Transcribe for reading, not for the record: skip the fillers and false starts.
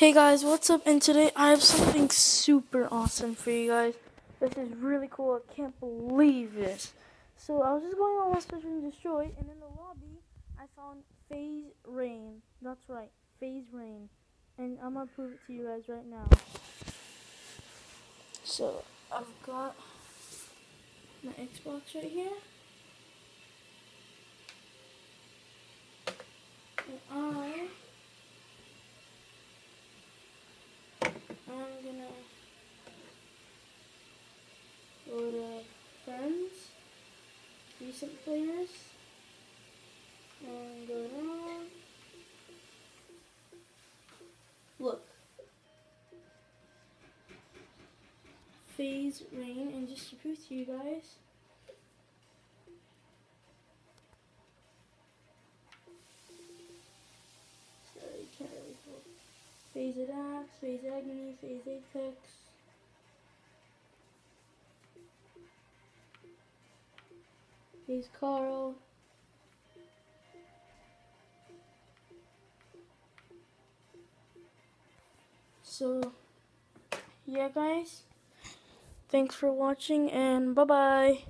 Hey guys, what's up? And today I have something super awesome for you guys. This is really cool. I can't believe this. So I was just going on search and destroy, and in the lobby I found Faze Rain. That's right, Faze Rain. And I'm gonna prove it to you guys right now. So I've got my Xbox right here. And I'm gonna go to friends, recent players, and go down. Look, Faze Rain, and just to prove to you guys, sorry, you can't really hold. Faze Adapt, Faze Agony, Faze Apex. Faze Carl. So, yeah guys, thanks for watching and bye bye.